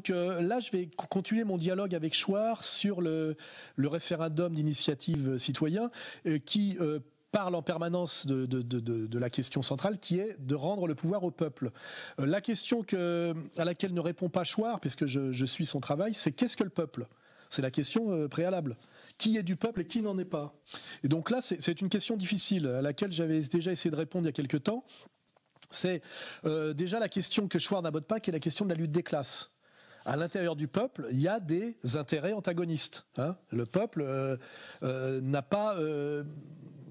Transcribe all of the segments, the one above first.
Donc là, je vais continuer mon dialogue avec Chouard sur le référendum d'initiative citoyen qui parle en permanence de la question centrale qui est de rendre le pouvoir au peuple. La question à laquelle ne répond pas Chouard, puisque je suis son travail, c'est qu'est-ce que le peuple ? C'est la question préalable. Qui est du peuple et qui n'en est pas ? Et donc là, c'est une question difficile à laquelle j'avais déjà essayé de répondre il y a quelque temps. C'est déjà la question que Chouard n'aborde pas, qui est la question de la lutte des classes. À l'intérieur du peuple, il y a des intérêts antagonistes. Le peuple n'a pas...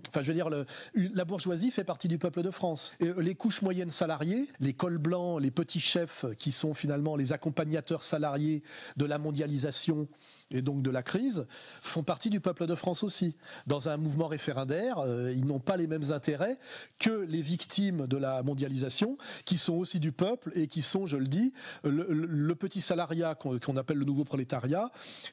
Enfin, je veux dire, la bourgeoisie fait partie du peuple de France. Et les couches moyennes salariées, les cols blancs, les petits chefs, qui sont finalement les accompagnateurs salariés de la mondialisation et donc de la crise, font partie du peuple de France aussi. Dans un mouvement référendaire, ils n'ont pas les mêmes intérêts que les victimes de la mondialisation, qui sont aussi du peuple et qui sont, je le dis, le petit salariat qu'on appelle le nouveau prolétariat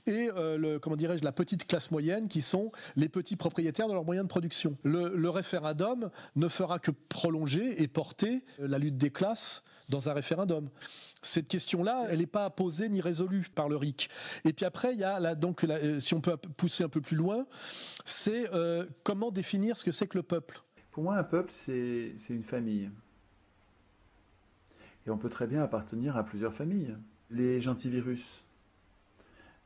et la petite classe moyenne, qui sont les petits propriétaires de leurs moyens de production. Le référendum ne fera que prolonger et porter la lutte des classes dans un référendum. Cette question-là, elle n'est pas posée ni résolue par le RIC. Et puis après, il y a si on peut pousser un peu plus loin, c'est comment définir ce que c'est que le peuple. Pour moi, un peuple, c'est une famille. Et on peut très bien appartenir à plusieurs familles. Les gentivirus,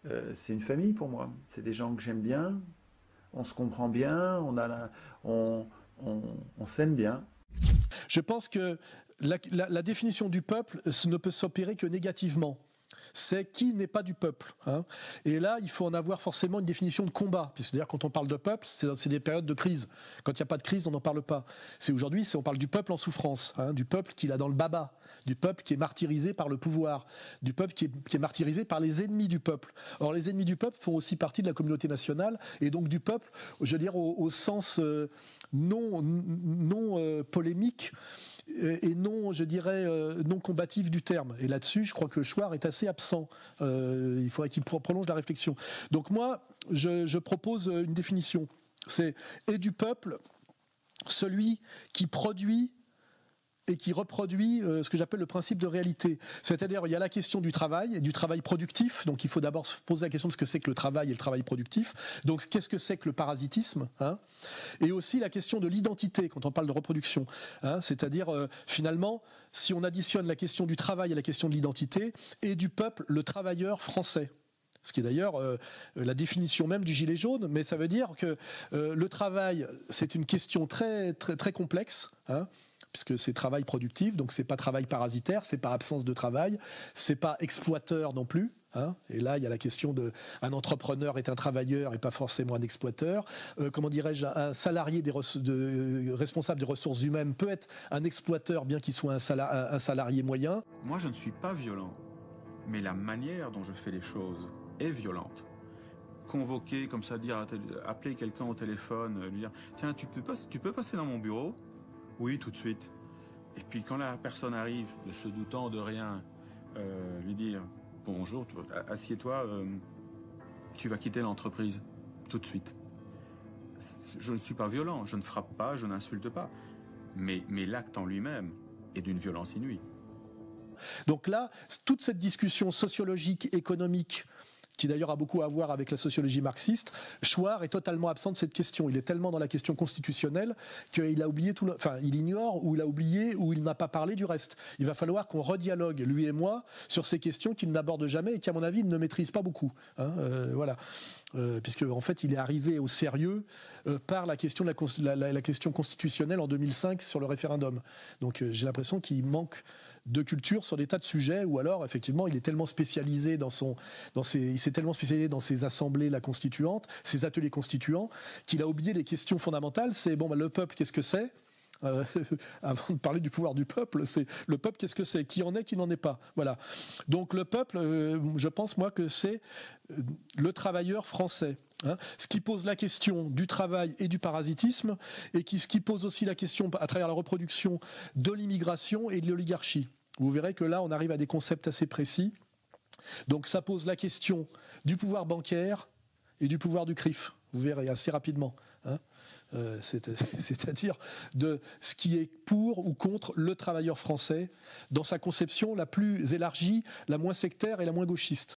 c'est une famille pour moi. C'est des gens que j'aime bien, on se comprend bien, on s'aime bien. Je pense que la définition du peuple ne peut s'opérer que négativement. C'est qui n'est pas du peuple. Et là, il faut en avoir forcément une définition de combat. Puisque d'ailleurs, quand on parle de peuple, c'est des périodes de crise. Quand il n'y a pas de crise, on n'en parle pas. Aujourd'hui, on parle du peuple en souffrance, du peuple qui est dans le baba, du peuple qui est martyrisé par le pouvoir, du peuple qui est martyrisé par les ennemis du peuple. Or, les ennemis du peuple font aussi partie de la communauté nationale et donc du peuple, je veux dire, au sens non polémique et non, je dirais, non combatif du terme. Et là-dessus, je crois que Chouard est assez absent. Il faudrait qu'il prolonge la réflexion. Donc moi, je propose une définition. C'est « et du peuple, celui qui produit et qui reproduit ce que j'appelle le principe de réalité. C'est-à-dire, il y a la question du travail, et du travail productif. Donc, il faut d'abord se poser la question de ce que c'est que le travail et le travail productif. Donc, qu'est-ce que c'est que le parasitisme, Et aussi la question de l'identité, quand on parle de reproduction. C'est-à-dire, finalement, si on additionne la question du travail et la question de l'identité, et du peuple, le travailleur français. Ce qui est d'ailleurs la définition même du gilet jaune, mais ça veut dire que le travail, c'est une question très, très, très complexe, puisque c'est travail productif, donc c'est pas travail parasitaire, c'est pas absence de travail, c'est pas exploiteur non plus. Et là, il y a la question un entrepreneur est un travailleur et pas forcément un exploiteur. Comment dirais-je, un salarié responsable des ressources humaines peut être un exploiteur, bien qu'il soit un salarié moyen. Moi, je ne suis pas violent, mais la manière dont je fais les choses est violente. Convoquer, comme ça, appeler quelqu'un au téléphone, lui dire « Tiens, tu peux passer dans mon bureau ?» Oui, tout de suite. Et puis quand la personne arrive, ne se doutant de rien, lui dire « Bonjour, assieds-toi, tu vas quitter l'entreprise. » Tout de suite. Je ne suis pas violent, je ne frappe pas, je n'insulte pas. Mais l'acte en lui-même est d'une violence inouïe. Donc là, toute cette discussion sociologique, économique, qui d'ailleurs a beaucoup à voir avec la sociologie marxiste, Chouard est totalement absent de cette question. Il est tellement dans la question constitutionnelle qu'il a oublié il ignore ou il a oublié ou il n'a pas parlé du reste. Il va falloir qu'on redialogue, lui et moi, sur ces questions qu'il n'aborde jamais et qui, à mon avis, il ne maîtrise pas beaucoup. Voilà. Puisque, en fait, il est arrivé au sérieux par la question la question constitutionnelle en 2005 sur le référendum. Donc, j'ai l'impression qu'il manque de culture sur des tas de sujets, ou alors, effectivement, il est tellement spécialisé il s'est tellement spécialisé dans ses assemblées constituantes, ses ateliers constituants, qu'il a oublié les questions fondamentales. C'est, le peuple, qu'est-ce que c'est ? Avant de parler du pouvoir du peuple, c'est le peuple, qu'est-ce que c'est ? Qui en est, qui n'en est pas ? Voilà. Donc le peuple, je pense moi que c'est le travailleur français. Ce qui pose la question du travail et du parasitisme, et ce qui pose aussi la question, à travers la reproduction, de l'immigration et de l'oligarchie. Vous verrez que là, on arrive à des concepts assez précis. Donc ça pose la question du pouvoir bancaire, et du pouvoir du CRIF. Vous verrez assez rapidement. Hein. C'est-à-dire de ce qui est pour ou contre le travailleur français dans sa conception la plus élargie, la moins sectaire et la moins gauchiste.